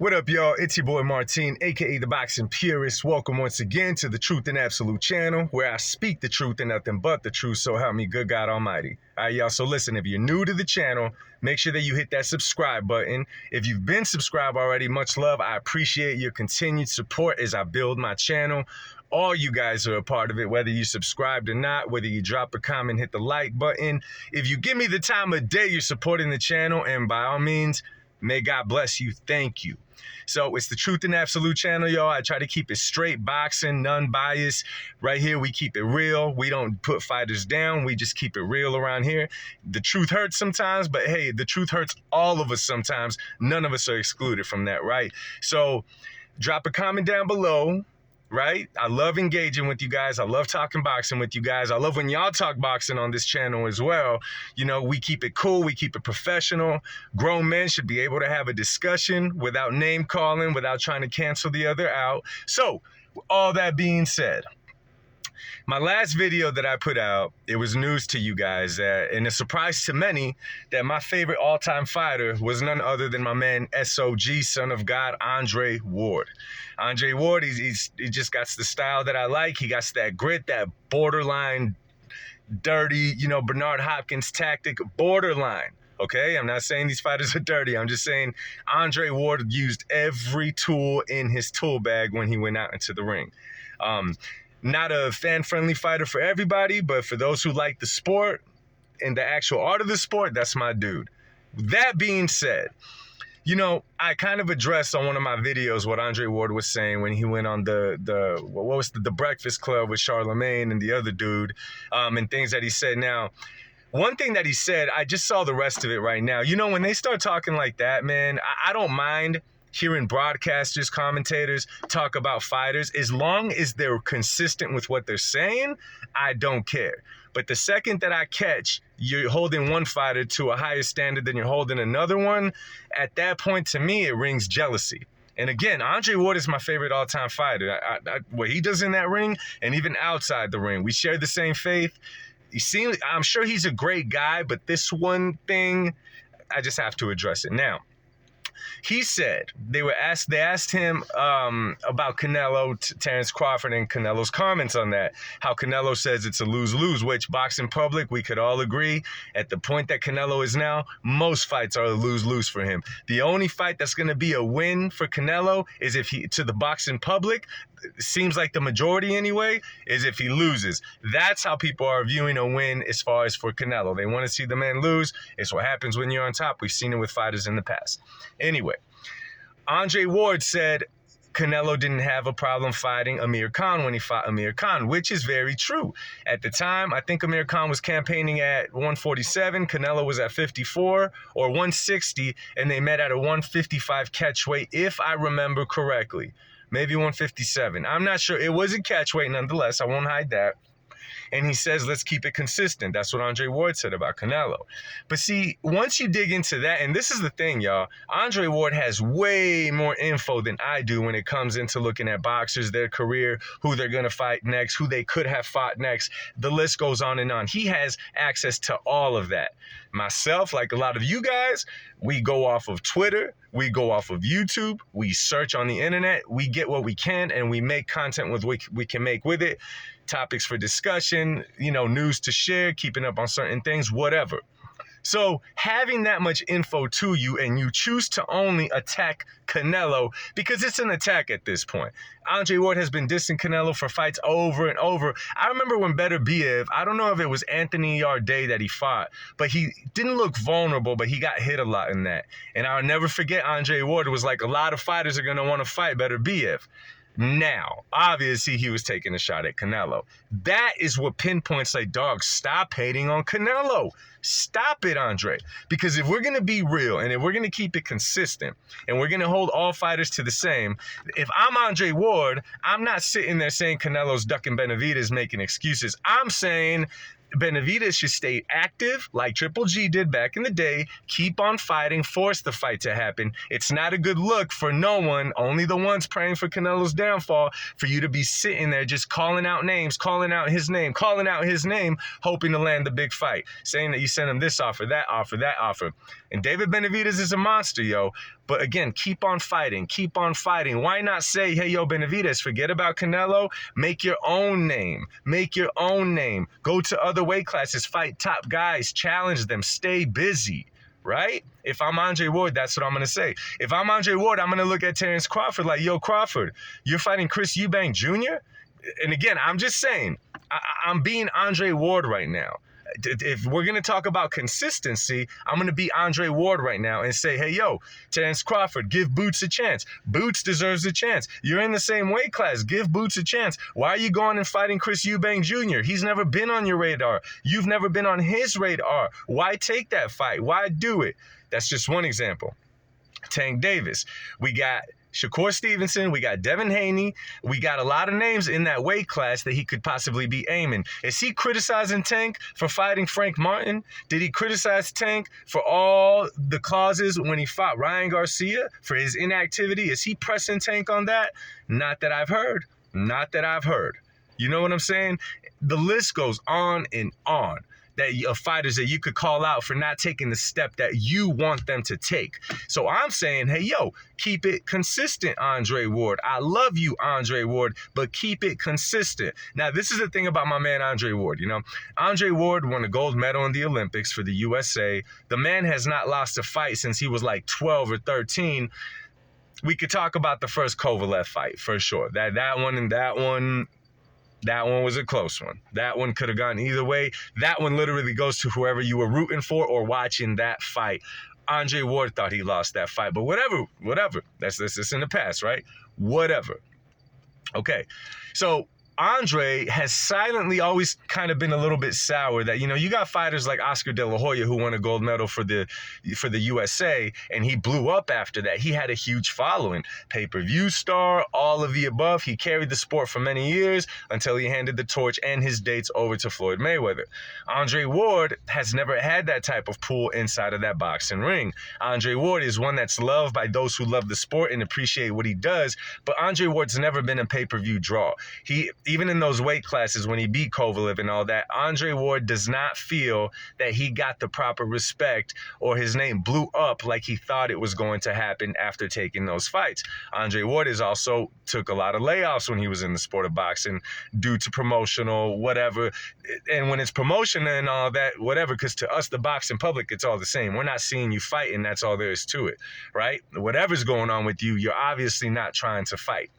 What up, y'all? It's your boy Martine, aka the Boxing Purist. Welcome once again to the Truth and Absolute channel, where I speak the truth and nothing but the truth, so help me good God Almighty. All right, y'all, so listen, if you're new to the channel, make sure that you hit that subscribe button. If you've been subscribed already, much love. I appreciate your continued support as I build my channel. All you guys are a part of it, whether you subscribed or not, whether you drop a comment, hit the like button. If you give me the time of day, you're supporting the channel, and by all means, may God bless you. Thank you. So it's the Truth and Absolute channel, y'all. I try to keep it straight boxing, none bias. Right here, we keep it real. We don't put fighters down. We just keep it real around here. The truth hurts sometimes, but hey, the truth hurts all of us sometimes. None of us are excluded from that, right? So drop a comment down below. Right? I love engaging with you guys. I love talking boxing with you guys. I love when y'all talk boxing on this channel as well. You know, we keep it cool. We keep it professional. Grown men should be able to have a discussion without name calling, without trying to cancel the other out. So, all that being said, my last video that I put out, it was news to you guys, and a surprise to many, that my favorite all-time fighter was none other than my man SOG, son of God, Andreward. Andreward, he just got the style that I like. He got that grit, that borderline dirty, you know, Bernard Hopkins tactic, borderline. Okay, I'm not saying these fighters are dirty. I'm just saying Andreward used every tool in his tool bag when he went out into the ring. Not a fan-friendly fighter for everybody, but for those who like the sport and the actual art of the sport, that's my dude. That being said, you know, I kind of addressed on one of my videos what Andreward was saying when he went on the Breakfast Club with Charlemagne and the other dude, and things that he said. Now, one thing that he said, I just saw the rest of it right now. You know, when they start talking like that, man, I don't mind hearing broadcasters, commentators talk about fighters. As long as they're consistent with what they're saying, I don't care. But the second that I catch you're holding one fighter to a higher standard than you're holding another one, at that point, to me, it rings jealousy. And again, Andreward is my favorite all-time fighter. What he does in that ring, and even outside the ring, we share the same faith. I'm sure he's a great guy, but this one thing, I just have to address it. Now, he said they asked him about Canelo, Terrence Crawford, and Canelo's comments on that. How Canelo says it's a lose-lose, which boxing public, we could all agree. At the point that Canelo is now, most fights are a lose-lose for him. The only fight that's going to be a win for Canelo is if to the boxing public, seems like the majority anyway, is if he loses. That's how people are viewing a win as far as for Canelo. They want to see the man lose. It's what happens when you're on top. We've seen it with fighters in the past. Anyway, Andreward said Canelo didn't have a problem fighting Amir Khan when he fought Amir Khan, which is very true. At the time, I think Amir Khan was campaigning at 147, Canelo was at 54 or 160, and they met at a 155 catch weight, if I remember correctly. Maybe 157. I'm not sure. It was a catch weight nonetheless. I won't hide that. And he says, let's keep it consistent. That's what Andreward said about Canelo. But see, once you dig into that, and this is the thing, y'all, Andreward has way more info than I do when it comes into looking at boxers, their career, who they're going to fight next, who they could have fought next. The list goes on and on. He has access to all of that. Myself, like a lot of you guys, we go off of Twitter, we go off of YouTube, we search on the internet, we get what we can, and we make content with what we can make with it. Topics for discussion, you know, news to share, keeping up on certain things, whatever. So having that much info to you, and you choose to only attack Canelo, because it's an attack at this point. Andreward has been dissing Canelo for fights over and over. I remember when Beterbiev, I don't know if it was Anthony Yarde that he fought, but he didn't look vulnerable, but he got hit a lot in that. And I'll never forget Andreward was like, a lot of fighters are going to want to fight Beterbiev. Now, obviously, he was taking a shot at Canelo. That is what pinpoints like, dog, stop hating on Canelo. Stop it, Andre. Because if we're going to be real, and if we're going to keep it consistent, and we're going to hold all fighters to the same, if I'm Andreward, I'm not sitting there saying Canelo's ducking Benavidez, making excuses. I'm saying Benavidez should stay active like Triple G did back in the day. Keep on fighting. Force the fight to happen. It's not a good look for no one, only the ones praying for Canelo's downfall, for you to be sitting there just calling out names, calling out his name, hoping to land the big fight, saying that you sent him this offer, that offer, that offer. And David Benavidez is a monster, yo. But again, keep on fighting. Keep on fighting. Why not say, hey, yo, Benavidez, forget about Canelo. Make your own name. Make your own name. Go to other weight classes. Fight top guys. Challenge them. Stay busy. Right? If I'm Andre Ward, that's what I'm going to say. If I'm Andre Ward, I'm going to look at Terence Crawford like, yo, Crawford, you're fighting Chris Eubank Jr.? And again, I'm just saying, I'm being Andre Ward right now. If we're going to talk about consistency, I'm going to be Andre Ward right now and say, hey, yo, Terence Crawford, give Boots a chance. Boots deserves a chance. You're in the same weight class. Give Boots a chance. Why are you going and fighting Chris Eubank Jr.? He's never been on your radar. You've never been on his radar. Why take that fight? Why do it? That's just one example. Tank Davis. We got Shakur Stevenson, we got Devin Haney, we got a lot of names in that weight class that he could possibly be aiming. Is he criticizing Tank for fighting Frank Martin? Did he criticize Tank for all the clauses when he fought Ryan Garcia for his inactivity? Is he pressing Tank on that? Not that I've heard. Not that I've heard. You know what I'm saying? The list goes on and on. Of fighters that you could call out for not taking the step that you want them to take. So I'm saying, hey, yo, keep it consistent, Andre Ward. I love you, Andre Ward, but keep it consistent. Now, this is the thing about my man, Andre Ward. You know, Andre Ward won a gold medal in the Olympics for the USA. The man has not lost a fight since he was like 12 or 13. We could talk about the first Kovalev fight for sure. That one was a close one. That one could have gone either way. That one literally goes to whoever you were rooting for or watching that fight. Andre Ward thought he lost that fight, but whatever. That's in the past, right? Whatever. Okay, so Andre has silently always kind of been a little bit sour that, you know, you got fighters like Oscar De La Hoya who won a gold medal for the USA, and he blew up after that. He had a huge following, pay-per-view star, all of the above. He carried the sport for many years until he handed the torch and his dates over to Floyd Mayweather. Andre Ward has never had that type of pull inside of that boxing ring. Andre Ward is one that's loved by those who love the sport and appreciate what he does, but Andre Ward's never been a pay-per-view draw. Even in those weight classes when he beat Kovalev and all that, Andre Ward does not feel that he got the proper respect or his name blew up like he thought it was going to happen after taking those fights. Andre Ward is also took a lot of layoffs when he was in the sport of boxing due to promotional whatever. And when it's promotion and all that, whatever, because to us, the boxing public, it's all the same. We're not seeing you fight, and that's all there is to it, right? Whatever's going on with you, you're obviously not trying to fight.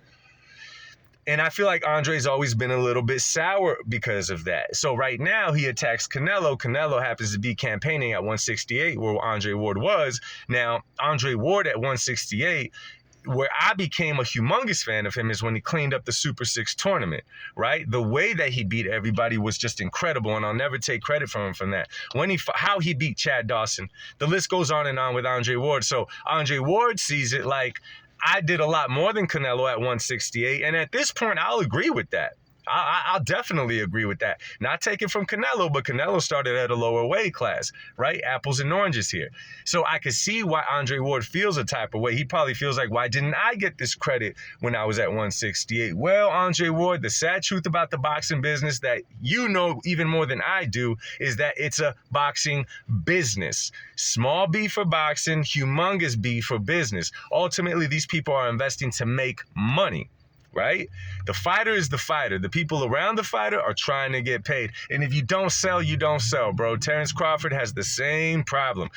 And I feel like Andre's always been a little bit sour because of that. So right now he attacks Canelo. Canelo happens to be campaigning at 168 where Andre Ward was. Now, Andre Ward at 168, where I became a humongous fan of him is when he cleaned up the Super 6 tournament, right? The way that he beat everybody was just incredible, and I'll never take credit from him from that. How he beat Chad Dawson, the list goes on and on with Andre Ward. So Andre Ward sees it like, I did a lot more than Canelo at 168, and at this point, I'll agree with that. I'll definitely agree with that. Not taken from Canelo, but Canelo started at a lower weight class, right? Apples and oranges here. So I could see why Andre Ward feels a type of way. He probably feels like, why didn't I get this credit when I was at 168? Well, Andre Ward, the sad truth about the boxing business that you know even more than I do is that it's a boxing business. Small B for boxing, humongous B for business. Ultimately, these people are investing to make money. Right? The fighter is the fighter. The people around the fighter are trying to get paid. And if you don't sell, you don't sell, bro. Terence Crawford has the same problem.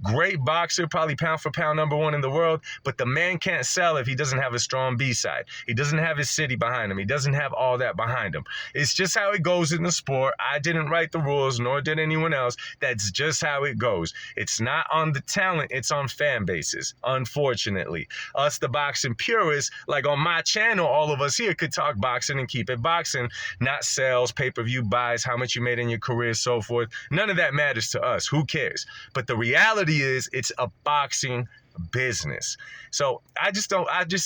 Great boxer, probably pound for pound #1 in the world, but the man can't sell if he doesn't have a strong B-side. He doesn't have his city behind him. He doesn't have all that behind him. It's just how it goes in the sport. I didn't write the rules, nor did anyone else. That's just how it goes. It's not on the talent, it's on fan bases, unfortunately. Us, the boxing purists, like on my channel, all of us here could talk boxing and keep it boxing, not sales, pay-per-view buys, how much you made in your career, so forth. None of that matters to us. Who cares? But the reality is it's a boxing business. So I just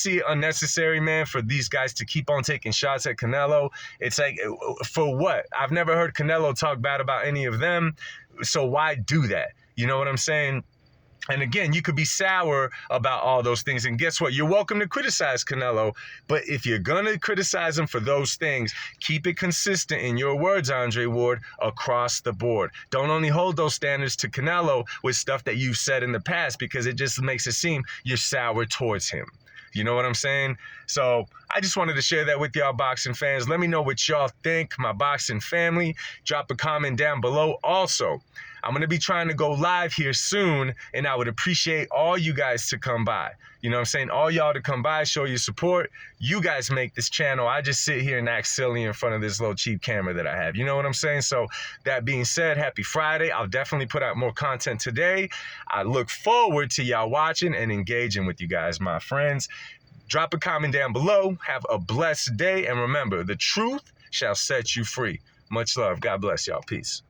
see it unnecessary, man, for these guys to keep on taking shots at Canelo. It's like, for what? I've never heard Canelo talk bad about any of them. So why do that? You know what I'm saying? And again, you could be sour about all those things. And guess what? You're welcome to criticize Canelo. But if you're going to criticize him for those things, keep it consistent in your words, Andre Ward, across the board. Don't only hold those standards to Canelo with stuff that you've said in the past, because it just makes it seem you're sour towards him. You know what I'm saying? So I just wanted to share that with y'all boxing fans. Let me know what y'all think, my boxing family. Drop a comment down below. Also, I'm going to be trying to go live here soon, and I would appreciate all you guys to come by. You know what I'm saying? All y'all to come by, show your support. You guys make this channel. I just sit here and act silly in front of this little cheap camera that I have. You know what I'm saying? So that being said, happy Friday. I'll definitely put out more content today. I look forward to y'all watching and engaging with you guys, my friends. Drop a comment down below. Have a blessed day. And remember, the truth shall set you free. Much love. God bless y'all. Peace.